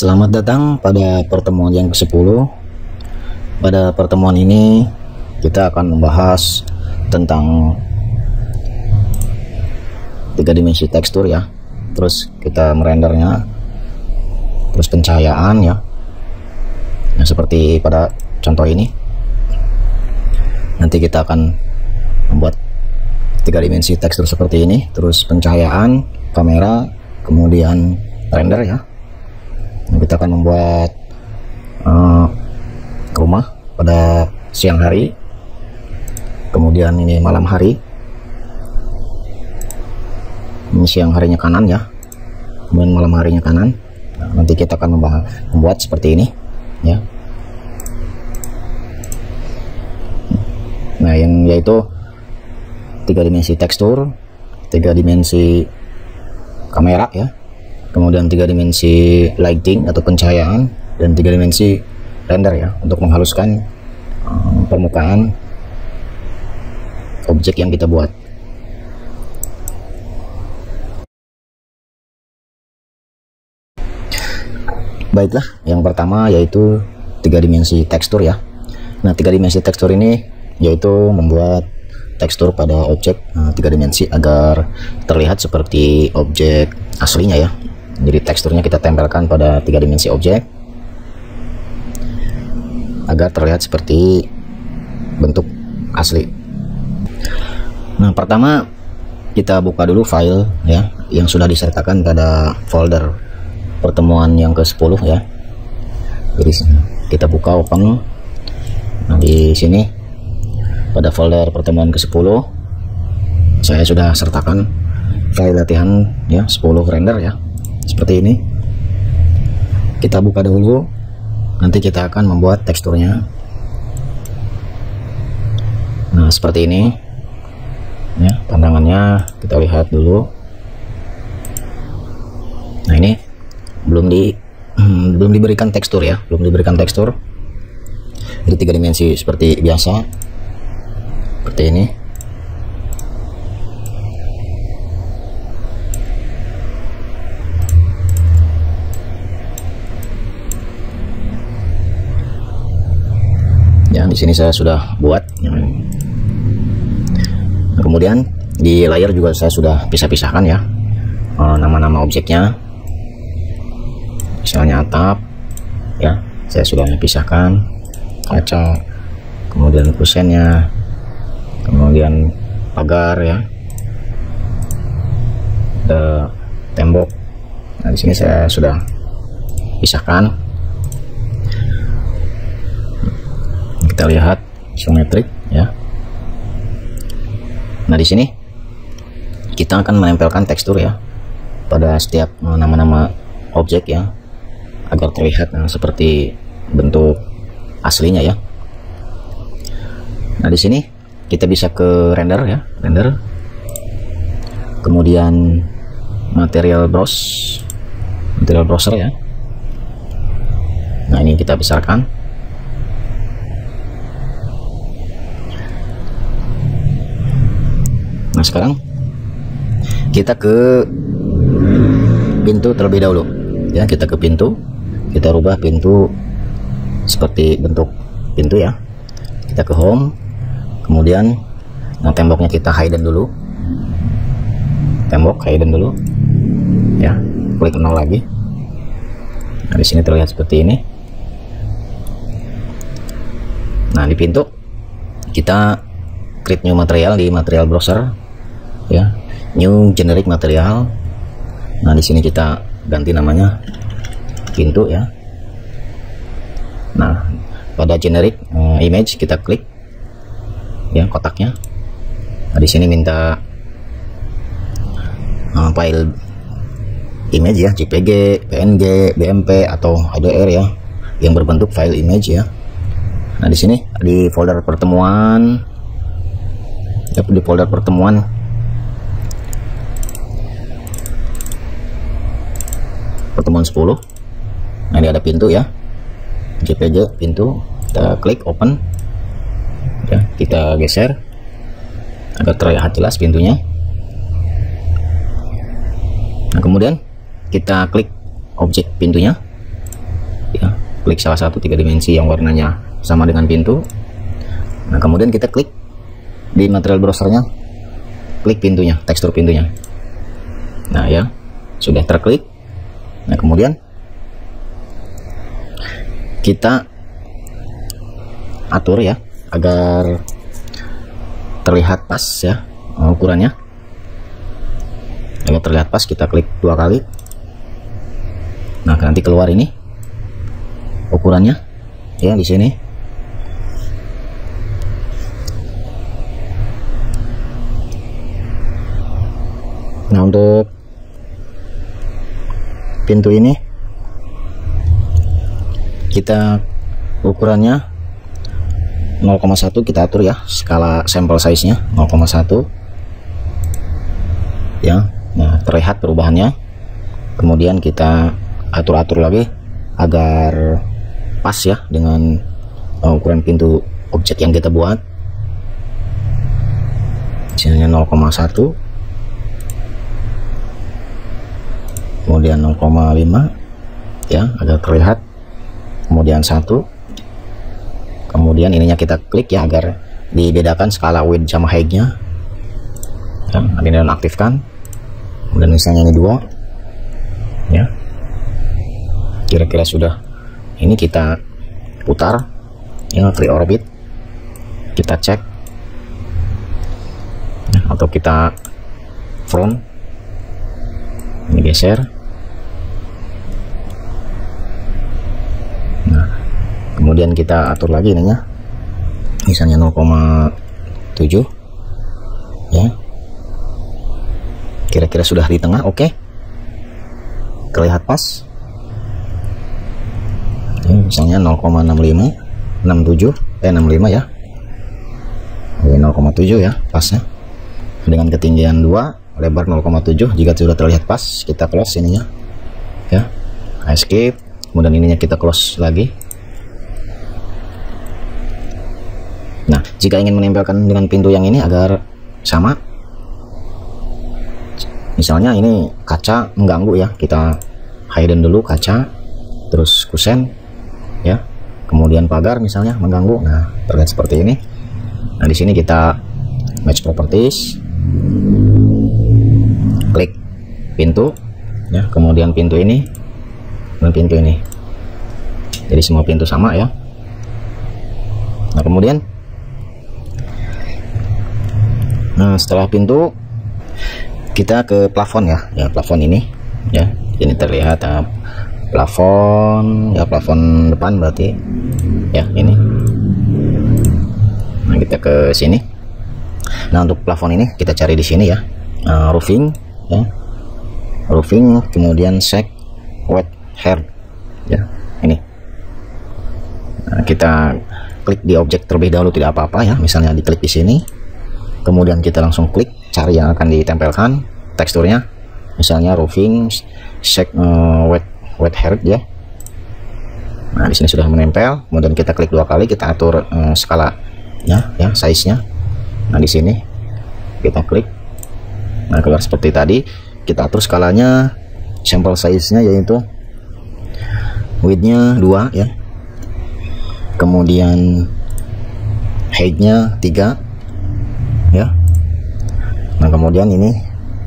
Selamat datang pada pertemuan yang ke-10. Pada pertemuan ini kita akan membahas tentang 3 dimensi tekstur ya. Terus kita merendernya, terus pencahayaan ya. Nah, seperti pada contoh ini. Nanti kita akan membuat 3 dimensi tekstur seperti ini, terus pencahayaan, kamera, kemudian render ya. Nah, kita akan membuat rumah pada siang hari, kemudian ini malam hari. Ini siang harinya kanan ya, kemudian malam harinya kanan. Nah, nanti kita akan membuat seperti ini ya. Nah, yang yaitu 3 dimensi tekstur, 3 dimensi kamera ya, kemudian 3 dimensi lighting atau pencahayaan, dan 3 dimensi render ya, untuk menghaluskan permukaan objek yang kita buat. Baiklah, yang pertama yaitu 3 dimensi tekstur ya. Nah, 3 dimensi tekstur ini yaitu membuat tekstur pada objek 3 dimensi agar terlihat seperti objek aslinya ya. Jadi teksturnya kita tempelkan pada 3 dimensi objek agar terlihat seperti bentuk asli. Nah, pertama kita buka dulu file ya yang sudah disertakan pada folder pertemuan yang ke-10 ya. Jadi kita buka open. Nah, di sini pada folder pertemuan ke-10 saya sudah sertakan file latihan ya, 10 render ya, seperti ini. Kita buka dulu, nanti kita akan membuat teksturnya. Nah, seperti ini ya pandangannya, kita lihat dulu. Nah, ini belum diberikan tekstur ya, belum diberikan tekstur. Jadi 3 dimensi seperti biasa, seperti ini. Ya, di sini saya sudah buat. Nah, kemudian di layar juga saya sudah pisah-pisahkan ya nama-nama objeknya. Misalnya atap ya, saya sudah pisahkan, kaca, kemudian kusennya, kemudian pagar ya, tembok. Nah, di sini saya sudah pisahkan. Kita lihat isometrik ya. Nah, di sini kita akan menempelkan tekstur ya pada setiap nama-nama objek ya, agar terlihat seperti bentuk aslinya ya. Nah, di sini kita bisa ke render ya, render, kemudian material browser ya. Nah, ini kita besarkan. Nah, sekarang kita ke pintu terlebih dahulu ya. Kita ke pintu, kita rubah pintu seperti bentuk pintu ya. Kita ke home, kemudian temboknya kita hidden dulu, tembok hidden dulu ya, klik 0 lagi. Nah, di sini terlihat seperti ini. Nah, di pintu kita create new material di material browser ya, new generic material. Nah, di sini kita ganti namanya pintu ya. Nah, pada generic image kita klik ya kotaknya. Nah, di sini minta file image ya, JPG, PNG, BMP atau HDR ya, yang berbentuk file image ya. Nah, di sini di folder pertemuan ya, di folder pertemuan pertemuan 10. Nah, ini ada pintu ya, JPG pintu. Kita klik open ya, kita geser agar terlihat jelas pintunya. Nah, kemudian kita klik objek pintunya klik salah satu 3 dimensi yang warnanya sama dengan pintu. Nah kemudian kita klik di material browsernya, klik pintunya, tekstur pintunya. Nah ya, sudah terklik. Nah kemudian kita atur ya agar terlihat pas ya ukurannya. Agar terlihat pas kita klik 2 kali. Nah nanti keluar ini ukurannya ya di sini. Nah untuk pintu ini kita ukurannya 0,1 kita atur ya, skala sampel size nya 0,1 ya. Nah terlihat perubahannya. Kemudian kita atur-atur lagi agar pas ya dengan ukuran pintu objek yang kita buat. Misalnya 0,1, kemudian 0,5 ya agar terlihat, kemudian 1, kemudian ininya kita klik ya agar dibedakan skala width sama height nya ya, ini nonaktifkan. Kemudian misalnya ini 2 ya, kira-kira sudah. Ini kita putar ya, free orbit, kita cek ya, atau kita front, ini geser. Nah kemudian kita atur lagi ininya, misalnya 0,7 ya, kira-kira sudah di tengah. Oke, terlihat pas ya, misalnya 0,65 65 ya, 0,7 ya pasnya, dengan ketinggian 2, lebar 0,7. Jika sudah terlihat pas, kita close ininya ya, escape. Kemudian ininya kita close lagi. Nah jika ingin menempelkan dengan pintu yang ini agar sama, misalnya ini kaca mengganggu ya, kita hidden dulu kaca, terus kusen ya, kemudian pagar misalnya mengganggu. Nah terlihat seperti ini. Nah di sini kita match properties, klik pintu ya, kemudian pintu ini dan pintu ini, jadi semua pintu sama ya. Nah kemudian setelah pintu kita ke plafon ya, plafon ini ya, ini terlihat plafon ya, plafon depan berarti ya ini. Nah kita ke sini. Nah untuk plafon ini kita cari di sini ya, roofing ya, roofing, kemudian check wet hair ya, ini. Nah, kita klik di objek terlebih dahulu, tidak apa-apa ya, misalnya diklik di sini, kemudian kita langsung klik cari yang akan ditempelkan teksturnya, misalnya roofing check wet hair ya. Nah di sini sudah menempel. Kemudian kita klik 2 kali, kita atur skala ya size nya. Nah di sini kita klik, nah keluar seperti tadi. Kita atur skalanya, sampel size nya yaitu width nya 2 ya, kemudian height nya 3 ya. Nah kemudian ini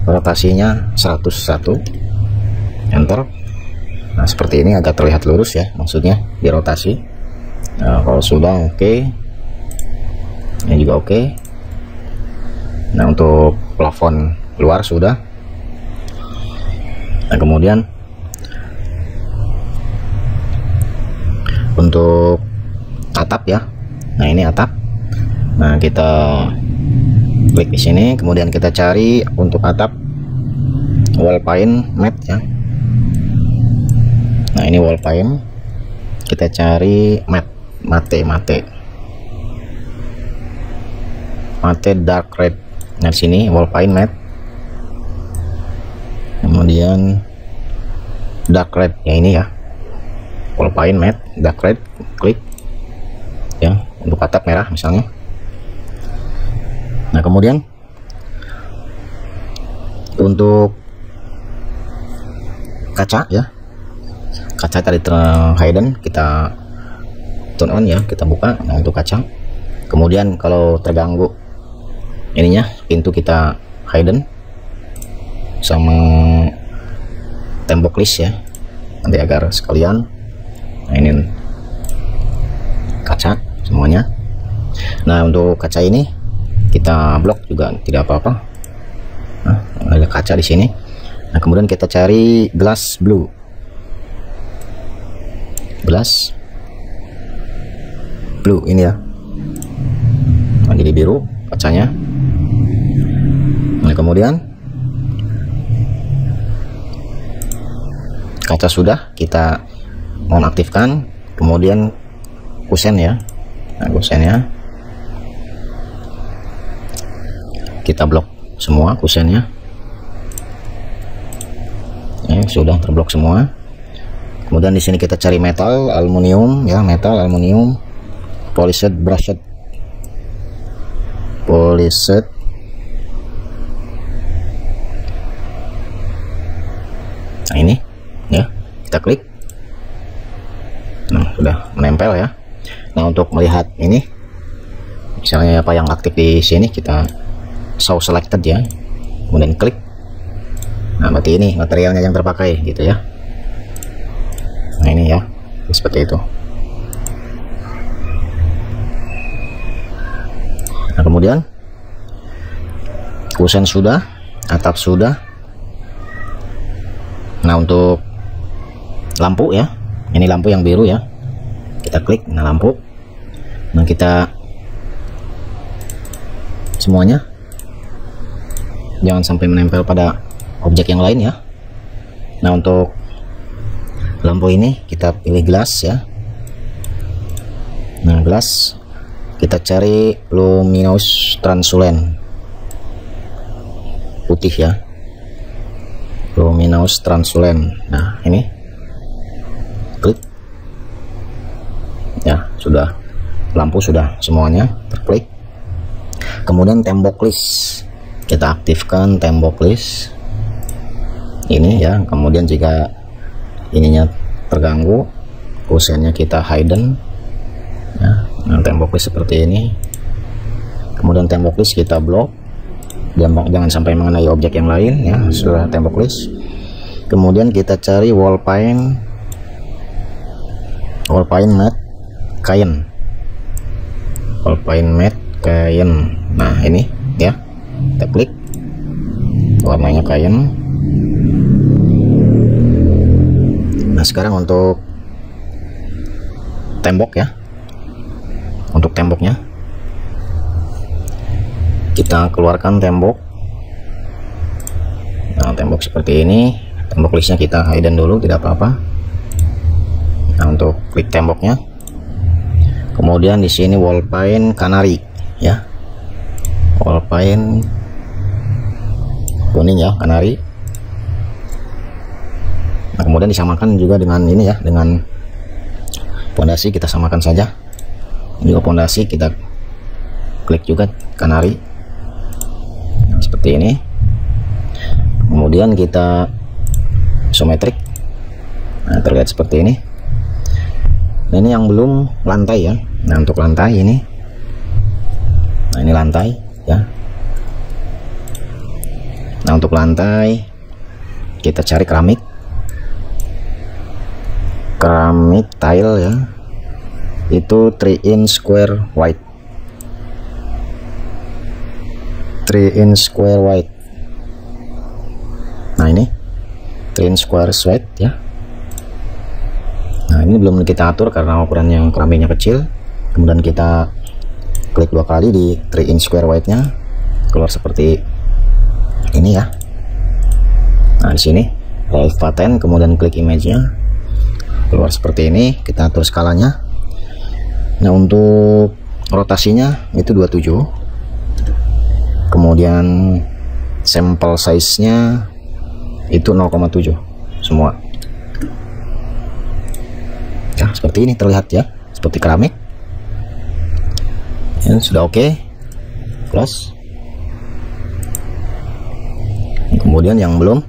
rotasinya 101, enter. Nah seperti ini agak terlihat lurus ya, maksudnya dirotasi. Nah kalau sudah oke, ini juga oke. Nah untuk plafon luar sudah. Nah kemudian untuk atap ya, nah ini atap. Nah kita klik di sini, kemudian kita cari untuk atap wall paint matte ya. Nah ini wall paint, kita cari matte dark red. Nah di sini wall paint matte, kemudian dark red ya, ini ya wall paint matte dark red, klik ya untuk atap merah misalnya. Nah kemudian untuk kaca ya, kaca tadi hidden, kita turn on ya, kita buka. Nah untuk kaca, kemudian kalau terganggu ininya, pintu kita hidden sama tembok list ya, nanti agar sekalian. Nah ini kaca semuanya. Nah untuk kaca ini kita blok juga tidak apa-apa. Nah, ada kaca di sini. Nah kemudian kita cari glass blue, glass blue ini ya. Nah, jadi biru kacanya. Nah kemudian kaca sudah kita nonaktifkan, kemudian kusen ya. Nah kusennya kita blok semua, kusennya sudah terblok semua. Kemudian di sini kita cari metal aluminium ya, metal aluminium polished brushed, polished. Nah ini ya, kita klik. Nah sudah menempel ya. Nah untuk melihat ini misalnya apa yang aktif di sini, kita show selected ya, kemudian klik. Nah berarti ini materialnya yang terpakai gitu ya. Nah ini ya, seperti itu. Nah kemudian kusen sudah, atap sudah. Nah untuk lampu ya, ini lampu yang biru ya, kita klik. Nah lampu, nah kita semuanya jangan sampai menempel pada objek yang lain ya. Nah untuk lampu ini kita pilih glass ya. Nah glass kita cari luminous translucent, putih ya, luminous translucent. Nah ini klik ya, sudah, lampu sudah semuanya terklik. Kemudian tembok list kita aktifkan, tembok list ini ya. Kemudian jika ininya terganggu, kusennya kita hidden ya. Nah tembok list seperti ini. Kemudian tembok list kita blok, jangan sampai mengenai objek yang lain ya. Sudah tembok list. Kemudian kita cari wall paint matte kain, wall paint matte kain. Nah ini ya, kita klik, warnanya kain. Nah sekarang untuk tembok ya, untuk temboknya kita keluarkan tembok. Nah tembok seperti ini, tembok listnya kita hidden dulu, tidak apa-apa. Nah untuk klik temboknya, kemudian di sini wall paint kanari ya, wall paint kuning ya, kanari. Nah kemudian disamakan juga dengan ini ya, dengan pondasi kita samakan saja. Juga pondasi kita klik juga kanari, nah, seperti ini. Kemudian kita isometrik, nah terlihat seperti ini. Nah ini yang belum lantai ya. Nah untuk lantai ini, nah ini lantai ya. Nah untuk lantai kita cari keramik tile ya, itu 3-inch square white, 3-inch square white. Nah ini 3-inch square white ya. Nah ini belum kita atur karena ukuran yang keramiknya kecil. Kemudian kita klik 2 kali di 3-inch square white nya, keluar seperti ini ya. Nah di sini Relief pattern, kemudian klik image nya, keluar seperti ini. Kita atur skalanya. Nah untuk rotasinya itu 27, kemudian sampel size nya itu 0,7 semua ya. Seperti ini terlihat ya, seperti keramik ya. Sudah oke, close. Kemudian yang belum,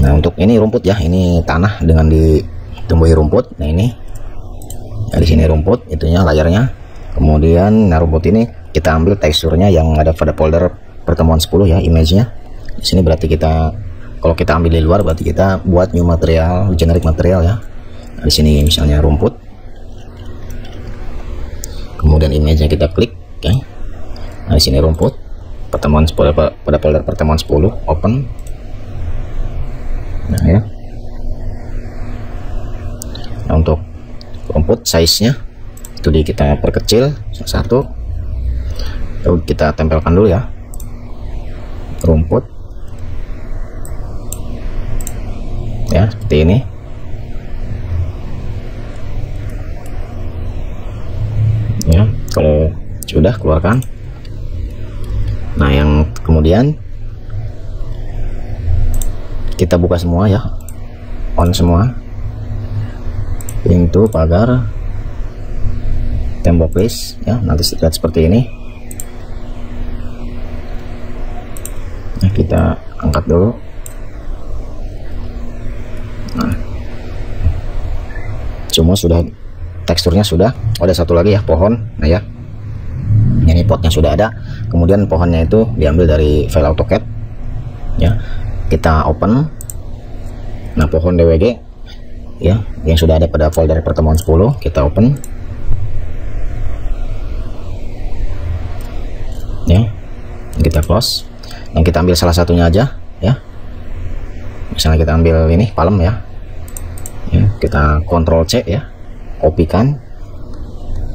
Nah, untuk ini rumput ya, ini tanah dengan ditumbuhi rumput. Nah, ini nah, di sini rumput itunya, layarnya. Kemudian nah, rumput ini kita ambil teksturnya yang ada pada folder pertemuan 10 ya, image-nya. Di sini berarti kita, kalau kita ambil di luar berarti kita buat new material, generic material ya. Nah, di sini misalnya rumput. Kemudian image-nya kita klik, oke. Nah, di sini rumput pertemuan 10 pada folder pertemuan 10, open. Nah, ya. Nah, untuk rumput size-nya itu kita perkecil satu, lalu kita tempelkan dulu ya rumput ya, seperti ini. Ya, kalau sudah keluarkan. Nah, yang kemudian kita buka semua ya, on semua, pintu, pagar, tembok list ya, nanti lihat seperti ini. Nah, kita angkat dulu. Nah, semua sudah, teksturnya sudah. Oh, ada satu lagi ya, pohon. Nah ya, ini potnya sudah ada. Kemudian pohonnya itu diambil dari file AutoCAD ya, kita open. Nah, pohon DWG ya, yang sudah ada pada folder pertemuan 10, kita open ya, kita close. Yang kita ambil salah satunya aja ya, misalnya kita ambil ini palem ya, kita Ctrl C ya, kopikan,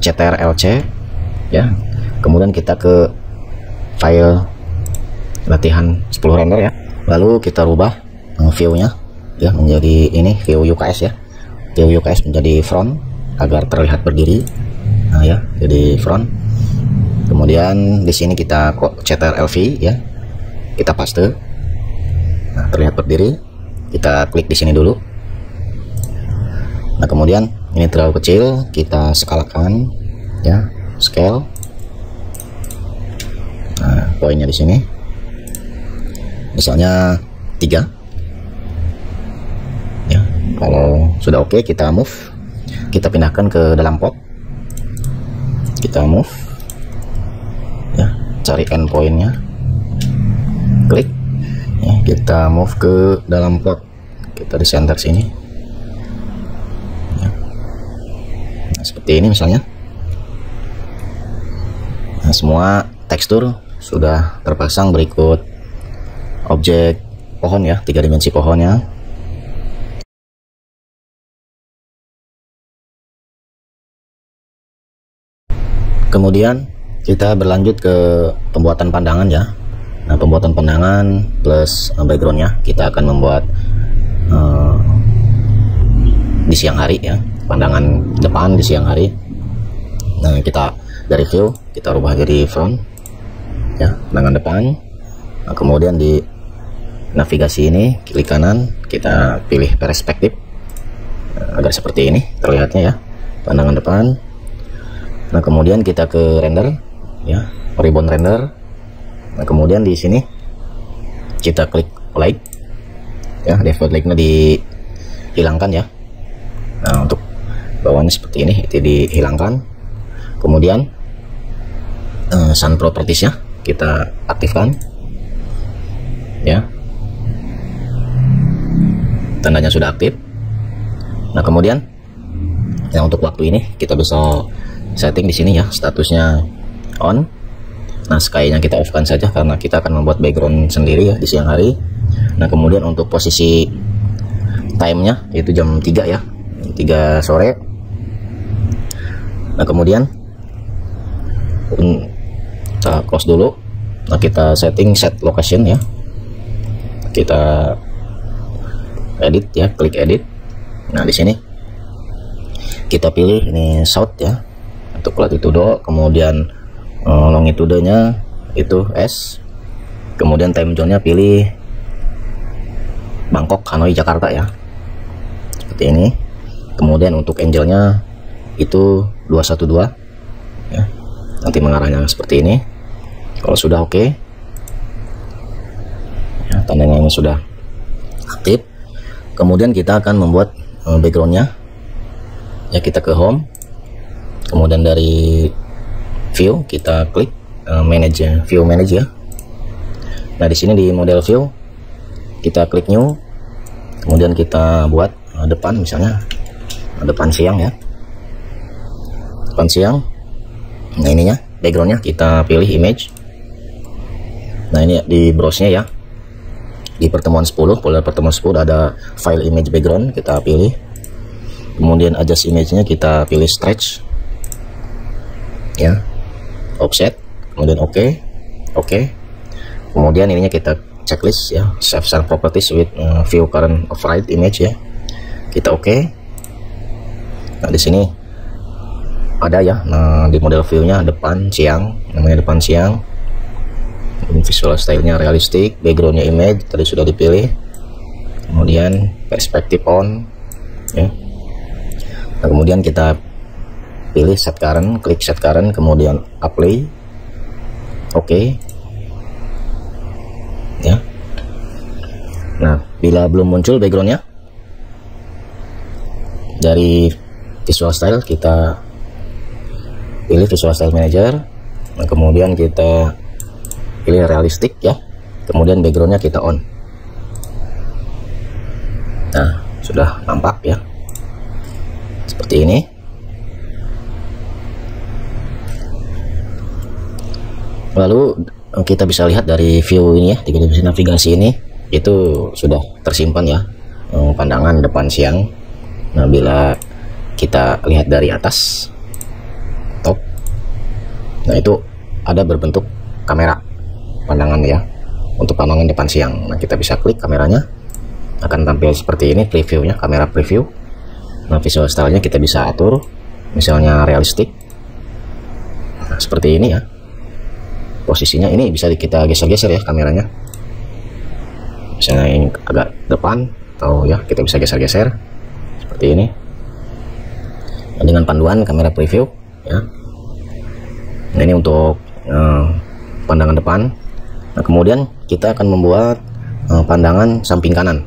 CTRL-C ya, kemudian kita ke file latihan 10 render ya, lalu kita rubah view-nya ya menjadi ini, view UKS ya, view UKS menjadi front agar terlihat berdiri. Nah ya, jadi front. Kemudian di sini kita CTRL-V ya, kita paste. Nah, terlihat berdiri. Kita klik di sini dulu. Nah, kemudian ini terlalu kecil, kita skalakan ya, scale. Nah, poinnya di sini misalnya 3 ya. Kalau sudah oke, kita move, kita pindahkan ke dalam pot, kita move ya, cari endpointnya, klik ya, kita move ke dalam pot, kita di center sini ya. Nah, seperti ini misalnya. Nah, semua tekstur sudah terpasang. Berikut objek pohon ya, 3 dimensi pohonnya. Kemudian kita berlanjut ke pembuatan pandangan ya. Nah, pembuatan pandangan plus backgroundnya kita akan membuat di siang hari ya, pandangan depan di siang hari. Nah, kita dari view kita rubah jadi front ya, pandangan depan. Nah, kemudian di navigasi ini klik kanan, kita pilih perspektif agar seperti ini terlihatnya ya, pandangan depan. Nah, kemudian kita ke render ya, ribbon render. Nah, kemudian di sini kita klik light ya, default lightnya dihilangkan ya. Nah, untuk bawahnya seperti ini itu dihilangkan. Kemudian sun properties nya kita aktifkan ya, tandanya sudah aktif. Nah, kemudian ya, untuk waktu ini kita bisa setting di sini ya, statusnya on. Nah, sky-nya kita off kan saja karena kita akan membuat background sendiri ya di siang hari. Nah, kemudian untuk posisi time-nya itu jam 3 ya, 3 sore. Nah, kemudian kita close dulu. Nah, kita setting set location ya, kita edit ya, klik edit. Nah, di sini kita pilih ini south ya untuk latitudo, kemudian longitudenya itu S, kemudian time zone-nya pilih Bangkok, Hanoi, Jakarta ya, seperti ini. Kemudian untuk angle-nya itu 212 ya, nanti mengarahnya seperti ini. Kalau sudah oke ya, tandanya ini sudah aktif. kemudian kita akan membuat backgroundnya ya. Kita ke home, kemudian dari view kita klik manage view manage ya. Nah di sini di model view kita klik new, kemudian kita buat depan, misalnya depan siang ya, depan siang. Nah ininya backgroundnya kita pilih image. Nah ini di browse nya ya, di pertemuan 10, folder pertemuan 10 ada file image background, kita pilih. Kemudian adjust image-nya kita pilih stretch ya, offset, kemudian oke. Kemudian ininya kita checklist ya, save share properties with view current override image ya, kita oke. Nah di sini ada ya, nah di model view-nya depan siang, namanya depan siang. Visual style-nya realistic, background-nya image tadi sudah dipilih, kemudian perspektif on ya. Nah, kemudian kita pilih set current, klik set current, kemudian apply, oke ya. Nah bila belum muncul backgroundnya dari visual style, kita pilih visual style manager. Nah kemudian kita pilih realistic ya, kemudian backgroundnya kita on. Nah sudah nampak ya seperti ini. Lalu kita bisa lihat dari view ini ya, di divisi navigasi ini itu sudah tersimpan ya pandangan depan siang. Nah bila kita lihat dari atas top, nah itu ada berbentuk kamera pandangan ya, untuk pandangan depan siang. Nah kita bisa klik kameranya, akan tampil seperti ini previewnya, kamera preview. Nah visual stylenya kita bisa atur, misalnya realistic, nah, seperti ini ya. Posisinya ini bisa kita geser-geser ya kameranya, misalnya ini agak depan, atau ya kita bisa geser-geser seperti ini. Nah, dengan panduan kamera preview ya. Nah ini untuk pandangan depan. Nah kemudian kita akan membuat pandangan samping kanan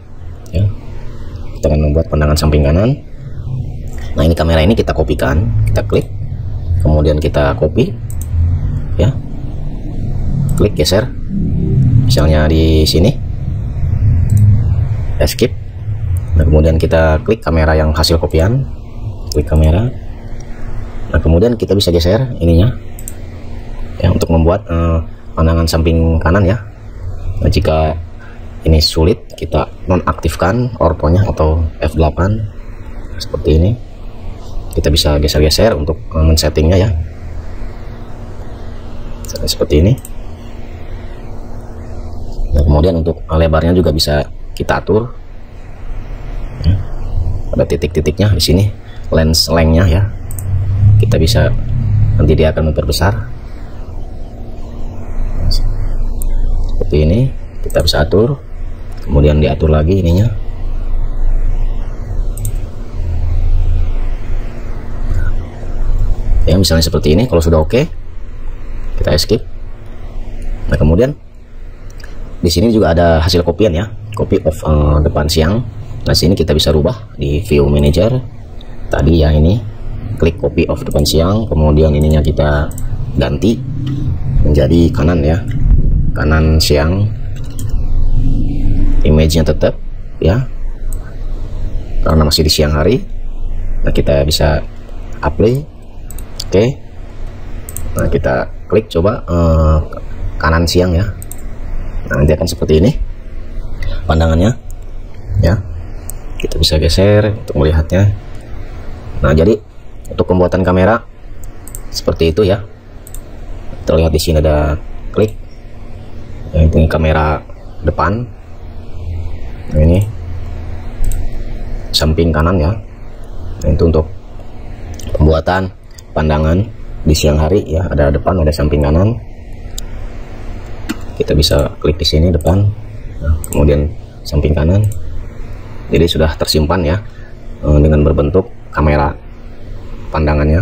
ya. Kita akan membuat pandangan samping kanan. Nah ini kamera ini kita kopikan, kita klik, kemudian kita copy ya, klik geser, misalnya di sini, escape. Nah kemudian kita klik kamera yang hasil kopian, klik kamera. Nah kemudian kita bisa geser ininya ya, untuk membuat pandangan samping kanan ya. Nah jika ini sulit, kita nonaktifkan ortonya atau F8 seperti ini. Kita bisa geser-geser untuk men-settingnya ya, seperti ini. Nah kemudian untuk lebarnya juga bisa kita atur ya. Ada titik-titiknya di sini, lens lengthnya ya, kita bisa, nanti dia akan memperbesar seperti ini. Kita bisa atur, kemudian diatur lagi ininya. Ya misalnya seperti ini. Kalau sudah oke, kita escape. Nah kemudian di sini juga ada hasil kopian ya, copy of depan siang. Nah sini kita bisa rubah di view manager tadi ya, ini klik copy of depan siang, kemudian ininya kita ganti menjadi kanan ya, kanan siang. Image-nya tetap ya, karena masih di siang hari. Nah kita bisa apply, oke. Nah kita klik coba kanan siang ya. Nah nanti akan seperti ini pandangannya ya. Kita bisa geser untuk melihatnya. Nah jadi untuk pembuatan kamera seperti itu ya. Terlihat di sini ada klik ya, ini kamera depan. Nah ini samping kanan ya. Nah itu untuk pembuatan pandangan di siang hari ya, ada depan, ada samping kanan. Kita bisa klik di sini depan, nah, kemudian samping kanan. Jadi sudah tersimpan ya dengan berbentuk kamera pandangannya.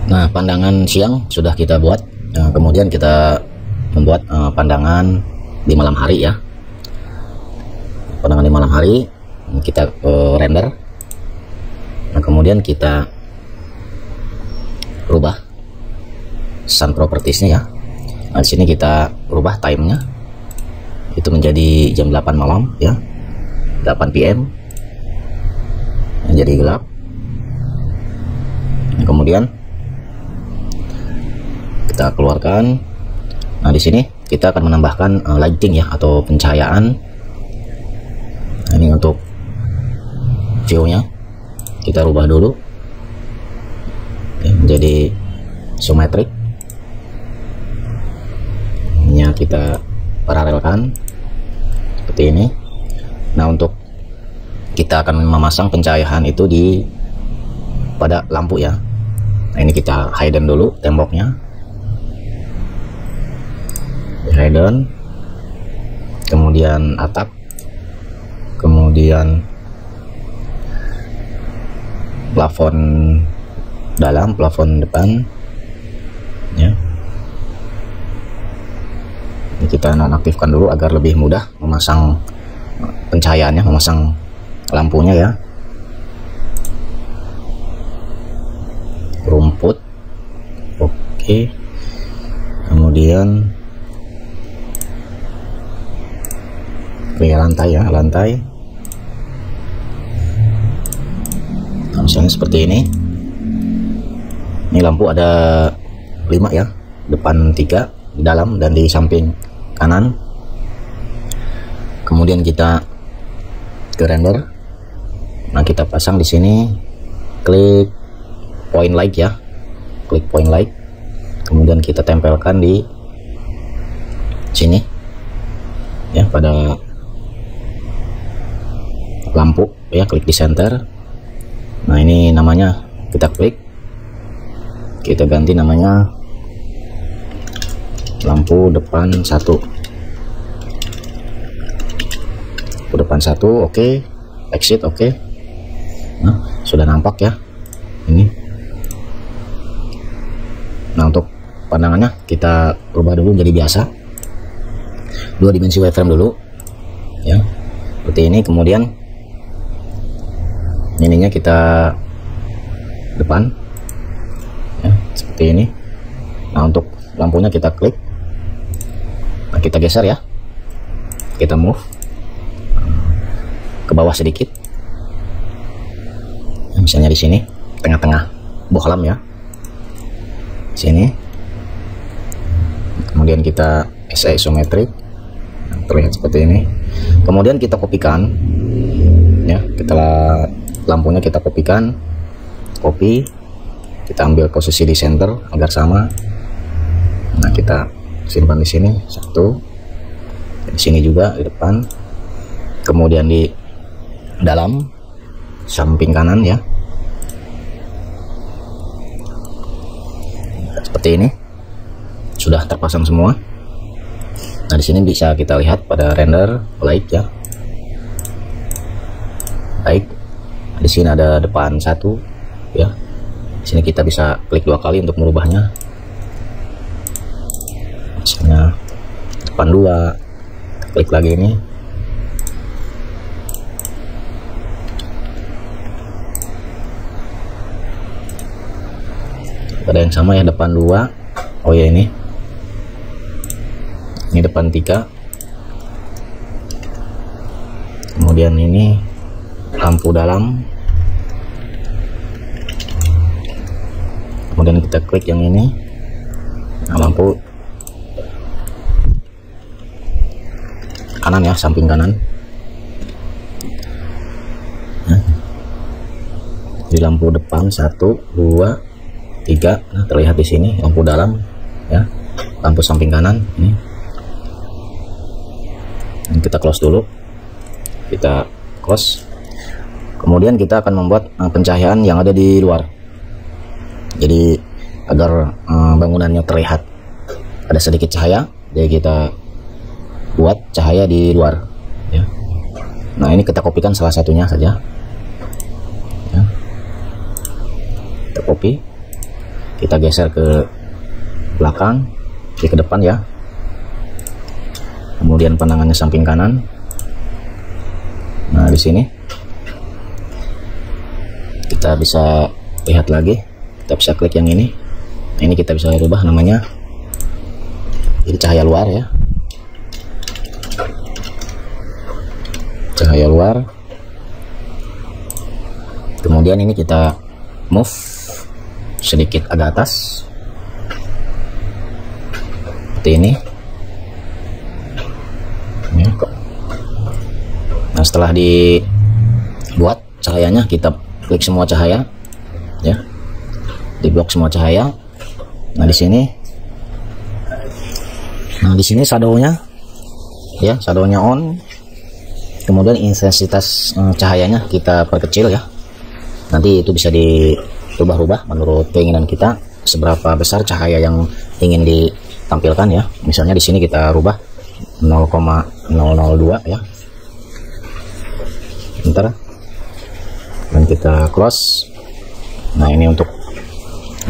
Nah pandangan siang sudah kita buat. Nah, kemudian kita membuat pandangan di malam hari ya. Pandangan di malam hari kita render. Nah, kemudian kita rubah sun propertiesnya ya. Nah, di sini kita rubah timenya itu menjadi jam 8 malam ya, 8 PM, jadi gelap. Nah, kemudian kita keluarkan. Nah, di sini kita akan menambahkan lighting ya, atau pencahayaan. Nah, ini untuk view-nya kita rubah dulu ya, menjadi symmetric. Ini kita paralelkan seperti ini. Nah, untuk kita akan memasang pencahayaan itu pada lampu ya. Nah, ini kita hidden dulu temboknya, hidden, kemudian atap, kemudian plafon dalam, plafon depan ya. Ini kita nonaktifkan dulu agar lebih mudah memasang pencahayaannya, memasang lampunya ya. Rumput, oke. Kemudian lantai ya, lantai. Nah, misalnya seperti ini. Ini lampu ada 5 ya, depan 3, di dalam dan di samping kanan. Kemudian kita ke render. Nah, kita pasang di sini, klik point light ya, klik point light. Kemudian kita tempelkan di sini ya, pada lampu ya, klik di center. Nah, ini namanya kita klik, kita ganti namanya lampu depan 1. Lampu depan 1, oke. Exit, oke. Nah, sudah nampak ya ini. Nah, untuk pandangannya kita rubah dulu jadi biasa, 2 dimensi wireframe dulu ya, seperti ini. Kemudian ininya kita depan ya, seperti ini. Nah, untuk lampunya kita klik. Nah, kita geser ya, kita move ke bawah sedikit, misalnya di sini tengah-tengah bohlam ya, sini. Kemudian kita SA isometrik, terlihat seperti ini. Kemudian kita kopikan ya, lampunya kita kopikan, copy, kita ambil posisi di center agar sama. Nah, kita simpan di sini 1, di sini juga di depan, kemudian di dalam samping kanan ya, seperti ini. Sudah terpasang semua. Nah, di sini bisa kita lihat pada render light ya, baik. Di sini ada depan 1 ya. Di sini kita bisa klik 2 kali untuk merubahnya. Misalnya depan 2, klik lagi ini. Ada yang sama ya, depan 2. Oh ya, ini depan 3. Kemudian ini lampu dalam. Kemudian kita klik yang ini. Nah, lampu kanan ya, samping kanan. Nah, di lampu depan 1, 2, 3. Nah, terlihat di sini lampu dalam ya, lampu samping kanan ini. Dan kita close dulu, kita close. Kemudian kita akan membuat pencahayaan yang ada di luar, jadi agar bangunannya terlihat ada sedikit cahaya, jadi kita buat cahaya di luar ya. Nah, ini kita kopikan salah satunya saja ya. Kita copy, kita geser ke belakang, ke depan ya. kemudian pandangannya samping kanan. Nah, di sini kita bisa lihat lagi, kita bisa klik yang ini. Ini kita bisa rubah namanya, jadi cahaya luar ya, cahaya luar. Kemudian ini kita move sedikit agak atas seperti ini. Nah, setelah dibuat cahayanya, kita klik semua cahaya ya, diblok semua cahaya. Nah, di sini shadownya ya, shadownya on. Kemudian intensitas cahayanya kita perkecil ya, nanti itu bisa dirubah-rubah menurut keinginan kita seberapa besar cahaya yang ingin ditampilkan ya. Misalnya di sini kita rubah 0,002 ya, bentar, dan kita close. Nah, ini untuk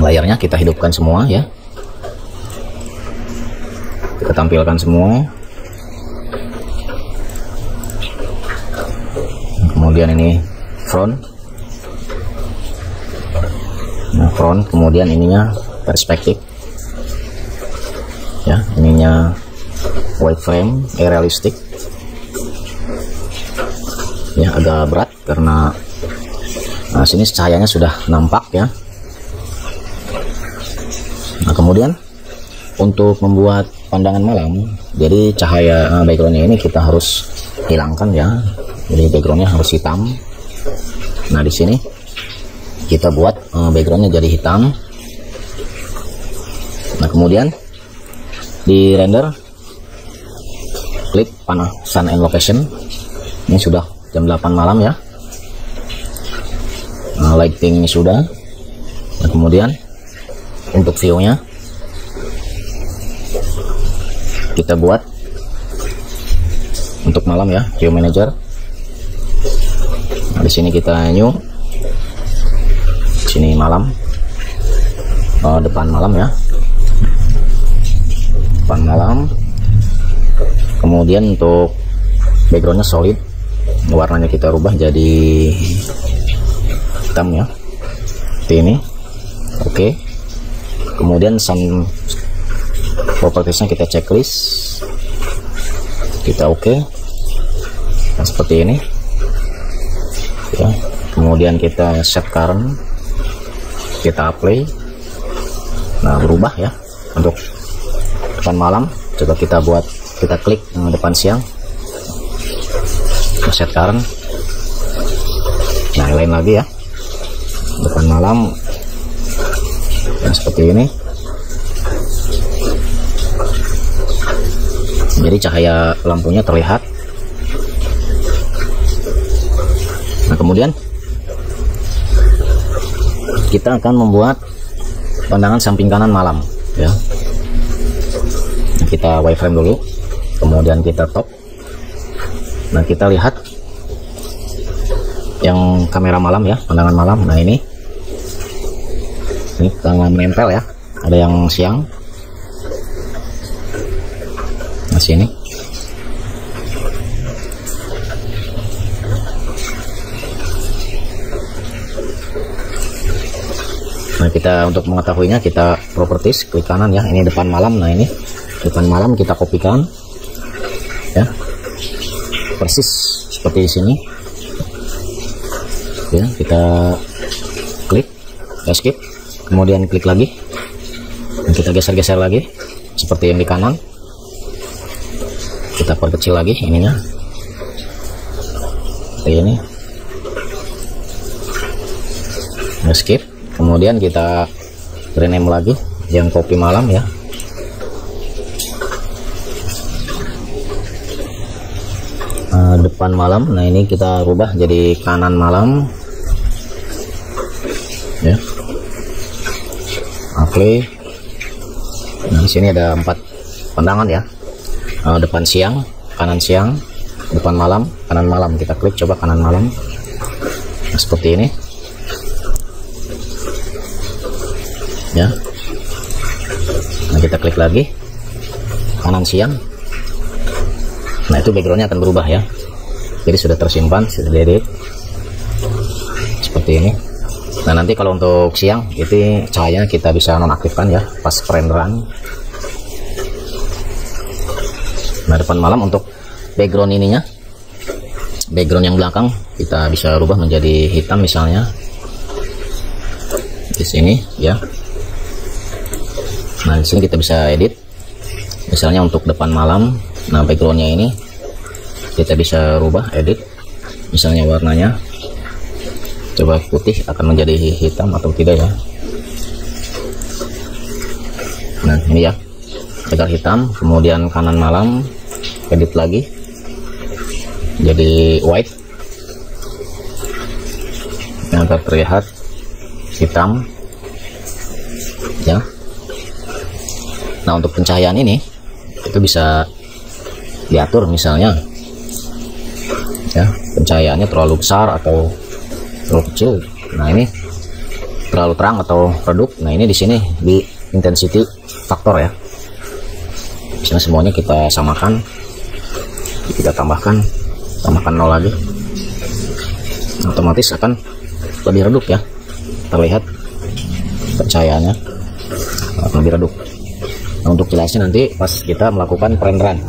layarnya kita hidupkan semua ya, kita tampilkan semua. Kemudian ini front. Nah, front, kemudian ininya perspektif ya, ininya wide frame, realistic ya, agak berat karena sini cahayanya sudah nampak ya. Nah, kemudian untuk membuat pandangan malam, jadi cahaya backgroundnya ini kita harus hilangkan ya, jadi backgroundnya harus hitam. Nah, di sini kita buat backgroundnya jadi hitam. Nah, kemudian di render, klik panah sun and location. Ini sudah jam 8 malam ya. Nah, lighting sudah. Nah, kemudian untuk view-nya kita buat untuk malam ya, view manager. Nah, di sini kita new, sini malam, depan malam ya, depan malam. Kemudian untuk backgroundnya solid, warnanya kita rubah jadi hitam ya, seperti ini. Oke. Kemudian sound propertiesnya kita checklist, kita oke. Nah, seperti ini ya. Kemudian kita set current, kita apply. Nah, berubah ya untuk depan malam. Coba kita buat, kita klik depan siang, kita set current. Nah, lain lagi ya, depan malam. Nah, seperti ini. Jadi cahaya lampunya terlihat. Nah, kemudian kita akan membuat pandangan samping kanan malam ya. Nah, kita wireframe dulu, kemudian kita top. Nah, kita lihat yang kamera malam ya, pandangan malam. Nah, ini tangan menempel ya, ada yang siang. Nah, sini nah, kita untuk mengetahuinya kita properties, klik kanan ya, ini depan malam. Nah, ini depan malam kita kopikan ya, persis seperti di sini ya. Kita klik escape, kemudian klik lagi, dan kita geser-geser lagi seperti yang di kanan. Kita perkecil lagi ininya seperti ini, escape. Kemudian kita rename lagi yang kopi malam ya. Depan malam. Nah, ini kita rubah jadi kanan malam ya. Apply. Nah, di sini ada 4 pandangan ya. Depan siang, kanan siang, depan malam, kanan malam. Kita klik coba kanan malam. Nah, seperti ini ya. Nah, kita klik lagi kanan siang. Nah, itu backgroundnya akan berubah ya. Jadi sudah tersimpan, sudah diedit seperti ini. Nah, nanti kalau untuk siang itu cahaya kita bisa nonaktifkan ya pas renderan. Nah, depan malam untuk background ininya, background yang belakang kita bisa rubah menjadi hitam misalnya di sini ya. Nah, di sini kita bisa edit misalnya untuk depan malam. Nah, backgroundnya ini kita bisa rubah, edit misalnya warnanya, coba putih akan menjadi hitam atau tidak ya. Nah, ini ya, tegar hitam. Kemudian kanan malam, edit lagi jadi white agar terlihat hitam ya. Nah, untuk pencahayaan ini itu bisa diatur misalnya ya, pencahayaannya terlalu besar atau terlalu kecil. Nah, ini terlalu terang atau redup. Nah, ini di sini di intensity faktor ya. Misalnya semuanya kita samakan, kita tambahkan 0 lagi, otomatis akan lebih redup ya, terlihat pencahayaannya lebih redup. Nah, untuk jelasnya nanti pas kita melakukan perenderan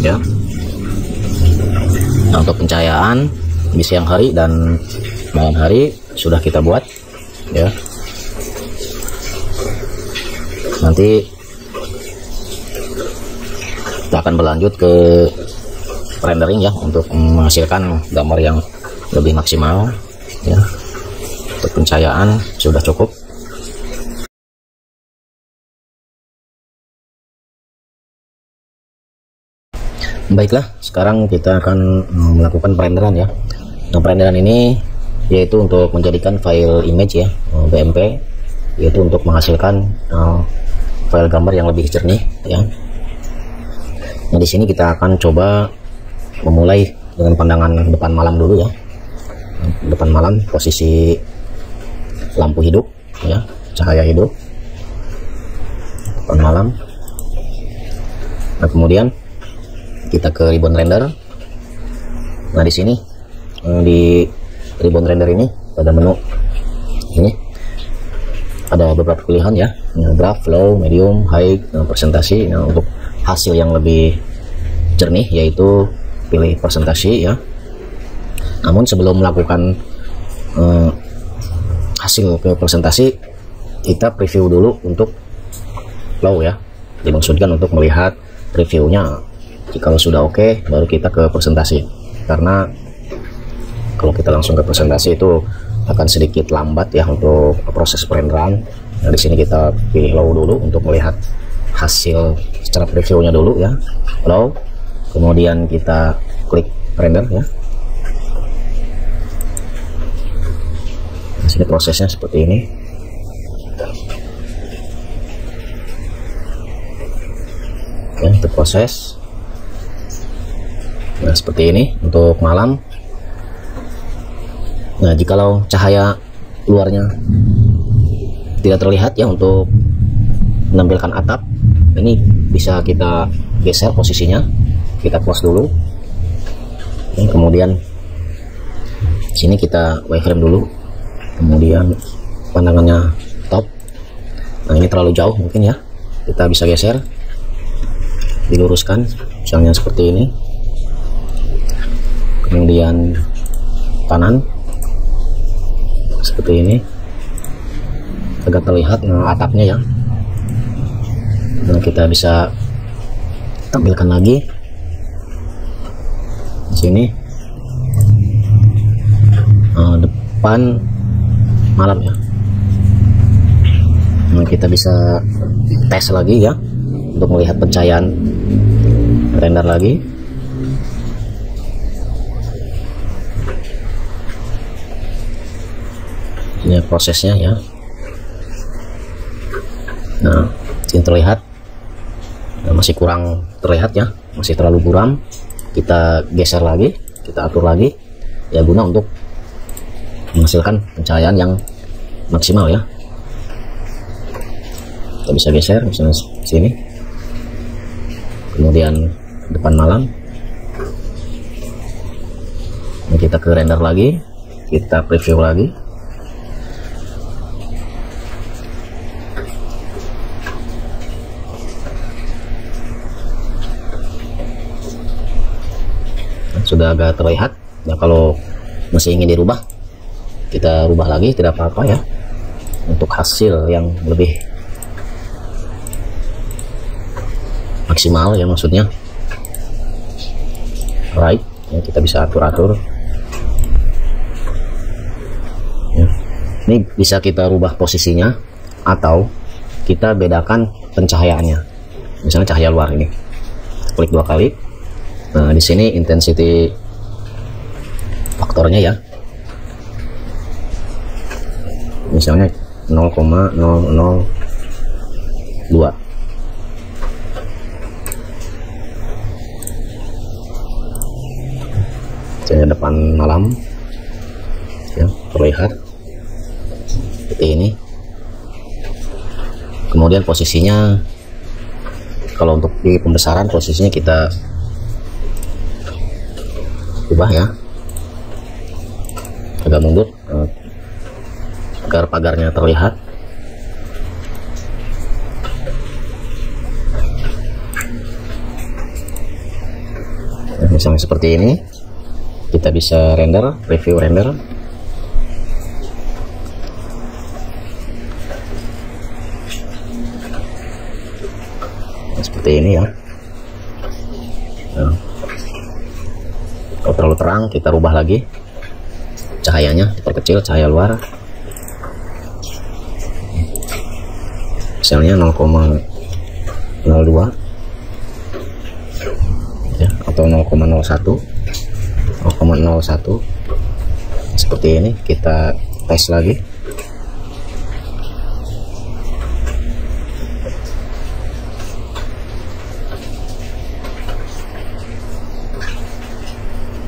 ya. Nah, untuk pencahayaan di siang hari dan malam hari sudah kita buat ya. Nanti kita akan berlanjut ke rendering ya untuk menghasilkan gambar yang lebih maksimal ya. Untuk pencahayaan sudah cukup. Baiklah, sekarang kita akan melakukan perenderan ya. Nah, perenderan ini yaitu untuk menjadikan file image ya, BMP, yaitu untuk menghasilkan file gambar yang lebih jernih ya. Nah, di sini kita akan coba memulai dengan pandangan depan malam dulu ya. Depan malam, posisi lampu hidup ya, cahaya hidup depan malam. Nah, kemudian kita ke ribbon render. Nah, di sini di ribbon render ini pada menu ini ada beberapa pilihan ya, graph, flow, medium, high, presentasi. Nah, untuk hasil yang lebih jernih yaitu pilih presentasi ya. Namun sebelum melakukan hasil ke presentasi, kita preview dulu untuk flow ya. Dimaksudkan untuk melihat reviewnya. Kalau sudah oke, baru kita ke presentasi. Karena kalau kita langsung ke presentasi itu akan sedikit lambat ya untuk proses perenderan. Nah, di sini kita pilih low dulu untuk melihat hasil secara previewnya dulu ya. Low, kemudian kita klik render ya. Di sini prosesnya seperti ini. Ya, untuk proses. Nah, seperti ini untuk malam. Nah, jikalau cahaya luarnya tidak terlihat ya untuk menampilkan atap, ini bisa kita geser posisinya, kita close dulu. Ini kemudian sini kita wireframe dulu, kemudian pandangannya top. Nah, ini terlalu jauh mungkin ya, kita bisa geser, diluruskan misalnya seperti ini. Kemudian kanan seperti ini agar terlihat atapnya ya. Nah, kita bisa tampilkan lagi di sini depan malam ya. Nah, kita bisa tes lagi ya untuk melihat pencahayaan, render lagi. Ini prosesnya ya. Nah, ini terlihat masih kurang terlihat ya, masih terlalu buram. Kita geser lagi, kita atur lagi ya, guna untuk menghasilkan pencahayaan yang maksimal ya. Kita bisa geser misalnya sini, kemudian depan malam Kita ke render lagi, kita preview lagi. Sudah agak terlihat. Nah, kalau masih ingin dirubah, kita rubah lagi, tidak apa-apa ya, untuk hasil yang lebih maksimal ya, maksudnya right ya, kita bisa atur-atur ya. Ini bisa kita rubah posisinya atau kita bedakan pencahayaannya. Misalnya cahaya luar ini, klik 2 kali. Nah, di sini intensity faktornya ya, misalnya 0,002. Misalnya depan malam ya, terlihat seperti ini. Kemudian posisinya, kalau untuk di pembesaran posisinya kita ubah ya, agak mundur agar pagarnya terlihat. Nah, misalnya seperti ini, kita bisa render, preview render. Nah, seperti ini ya. Nah, kalau terlalu terang, kita rubah lagi cahayanya, diperkecil cahaya luar, misalnya 0,02 ya, atau 0,01 seperti ini. Kita tes lagi.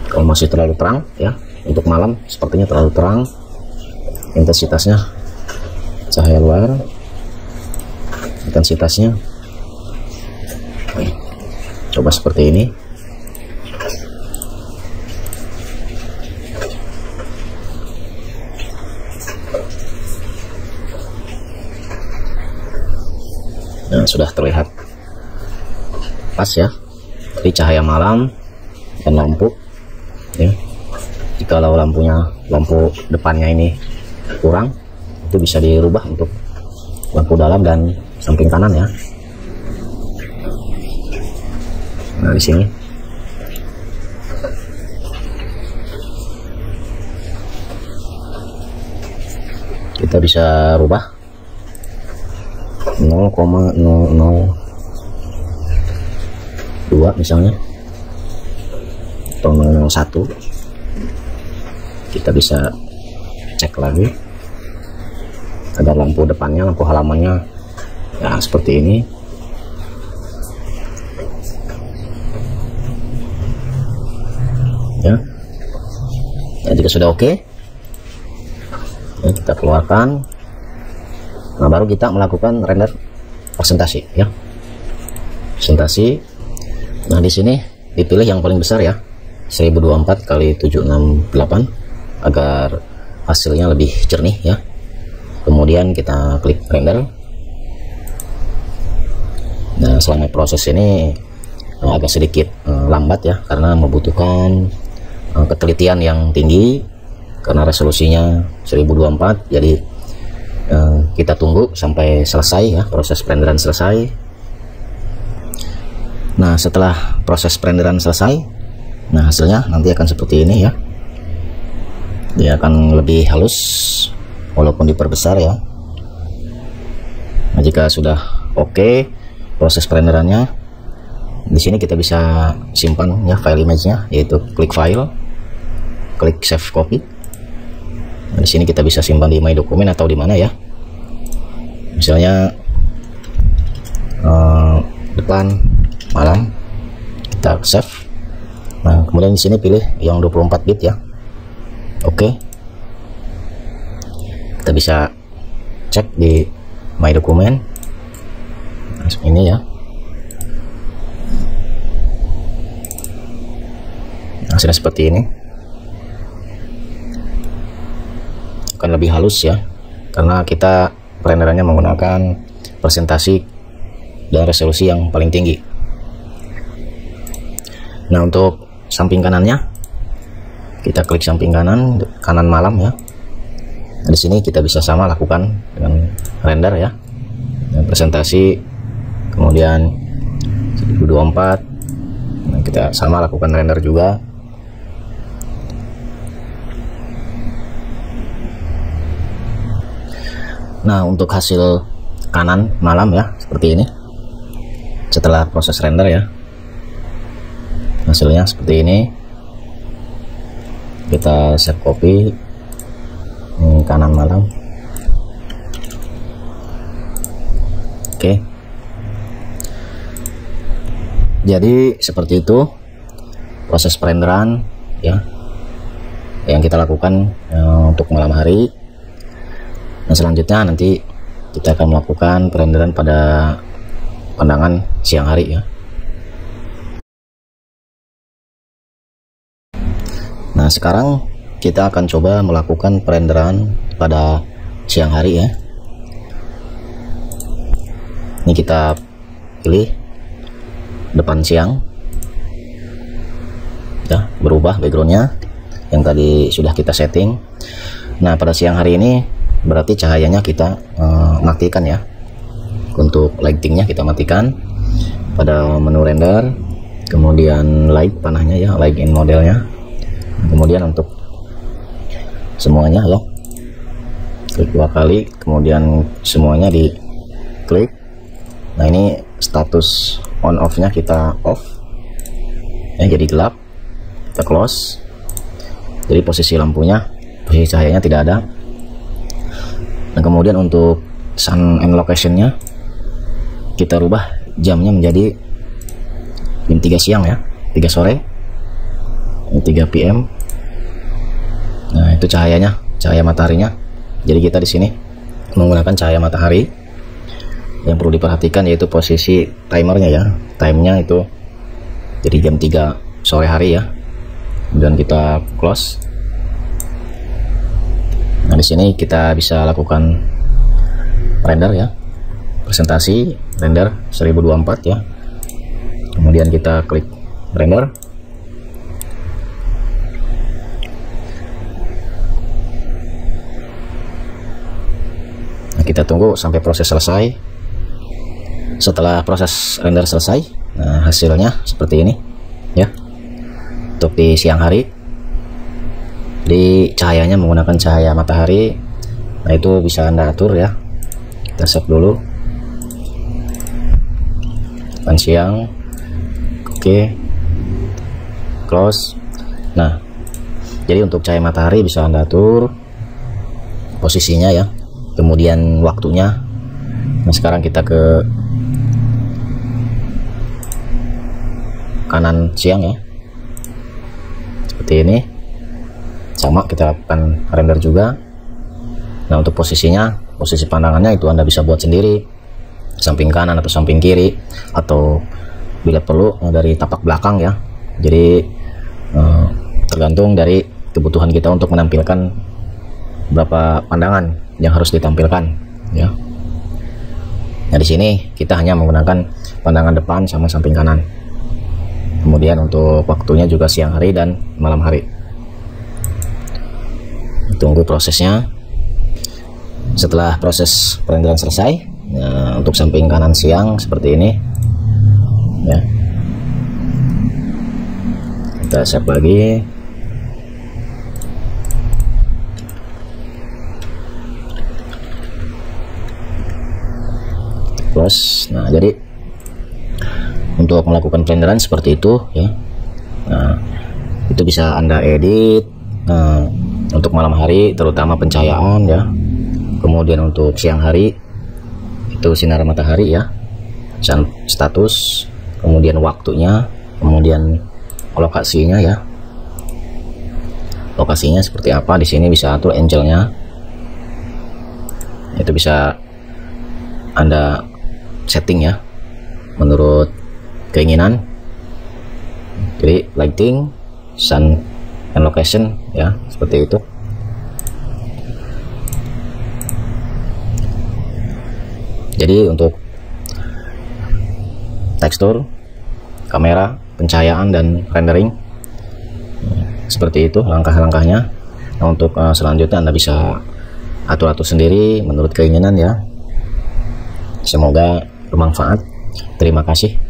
Kalau masih terlalu terang ya, untuk malam sepertinya terlalu terang, intensitasnya cahaya luar, intensitasnya coba seperti ini. Nah, sudah terlihat pas ya, di cahaya malam dan lampu ya. Jikalau lampu depannya ini kurang, itu bisa dirubah untuk lampu dalam dan samping kanan ya. Nah, di sini kita bisa rubah 0,002 misalnya, atau 0,01. Kita bisa cek lagi agar lampu depannya, lampu halamannya ya seperti ini. Ya, nah, jika sudah oke, ya, kita keluarkan. Nah, baru kita melakukan render presentasi ya, presentasi. Nah, di sini dipilih yang paling besar ya, 1024 x 768 agar hasilnya lebih jernih ya. Kemudian kita klik render. Nah, selama proses ini agak sedikit lambat ya, karena membutuhkan ketelitian yang tinggi karena resolusinya 1024. Jadi kita tunggu sampai selesai ya, proses renderan selesai. Nah, setelah proses renderan selesai, nah hasilnya nanti akan seperti ini ya. Dia akan lebih halus walaupun diperbesar ya. Nah, jika sudah oke proses renderannya, di sini kita bisa simpan ya file image-nya, yaitu klik file, klik save copy. Nah, di sini kita bisa simpan di my dokumen atau di mana ya. Misalnya depan malam, kita save. Nah, kemudian di sini pilih yang 24 bit ya. Oke. Kita bisa cek di my dokumen. Nah, ini ya. Hasilnya seperti ini. akan lebih halus ya, karena kita renderannya menggunakan presentasi dan resolusi yang paling tinggi. Nah, untuk samping kanannya, kita klik samping kanan malam ya. Nah, di sini kita bisa sama lakukan dengan render ya, dan presentasi, kemudian 2024. Nah, kita sama lakukan render juga. Nah, untuk hasil kanan malam ya, seperti ini setelah proses render ya, hasilnya seperti ini. Kita save copy kanan malam. Oke, jadi seperti itu proses perenderan ya yang kita lakukan untuk malam hari. Nah, selanjutnya nanti kita akan melakukan perenderan pada pandangan siang hari ya. Nah, sekarang kita akan coba melakukan perenderan pada siang hari ya. Ini kita pilih depan siang ya, berubah backgroundnya yang tadi sudah kita setting. Nah, pada siang hari ini berarti cahayanya kita matikan ya. Untuk lightingnya kita matikan pada menu render, kemudian light panahnya ya, light in modelnya, kemudian untuk semuanya ya, klik 2 kali, kemudian semuanya di klik. Nah, ini status on off nya kita off ya, jadi gelap. Kita close, jadi posisi lampunya, posisi cahayanya tidak ada. Nah, kemudian untuk sun and location-nya kita rubah jamnya menjadi jam 3 siang ya, 3 sore, 3 PM. Nah, itu cahayanya, cahaya mataharinya. Jadi kita di sini menggunakan cahaya matahari. Yang perlu diperhatikan yaitu posisi timernya ya, timenya itu jadi jam 3 sore hari ya. Kemudian kita close. Nah, di sini kita bisa lakukan render ya, presentasi render 1024 ya. Kemudian kita klik render. Nah, kita tunggu sampai proses selesai. Setelah proses render selesai, nah hasilnya seperti ini ya. Untuk di siang hari, di cahayanya menggunakan cahaya matahari. Nah, itu bisa Anda atur ya. Kita save dulu kan siang. Oke, close. Nah, jadi untuk cahaya matahari bisa Anda atur posisinya ya, kemudian waktunya. Nah, sekarang kita ke kanan siang ya, seperti ini. Sama kita lakukan render juga. Nah, untuk posisinya, posisi pandangannya itu Anda bisa buat sendiri, samping kanan atau samping kiri, atau bila perlu dari tapak belakang ya. Jadi tergantung dari kebutuhan kita untuk menampilkan berapa pandangan yang harus ditampilkan ya. Nah, di sini kita hanya menggunakan pandangan depan sama samping kanan. Kemudian untuk waktunya juga siang hari dan malam hari. Tunggu prosesnya. Setelah proses perenderan selesai, nah, untuk samping kanan siang seperti ini ya. Kita save lagi. Close. Nah, jadi untuk melakukan perenderan seperti itu ya. Nah, itu bisa Anda edit untuk malam hari, terutama pencahayaan ya. Kemudian untuk siang hari itu sinar matahari ya, status, kemudian waktunya, kemudian lokasinya ya. Lokasinya seperti apa, di sini bisa atur angle-nya. Itu bisa Anda setting ya menurut keinginan. Jadi lighting, sun and location ya, seperti itu. Jadi untuk tekstur, kamera, pencahayaan, dan rendering seperti itu langkah-langkahnya. Nah, untuk selanjutnya Anda bisa atur-atur sendiri menurut keinginan ya. Semoga bermanfaat. Terima kasih.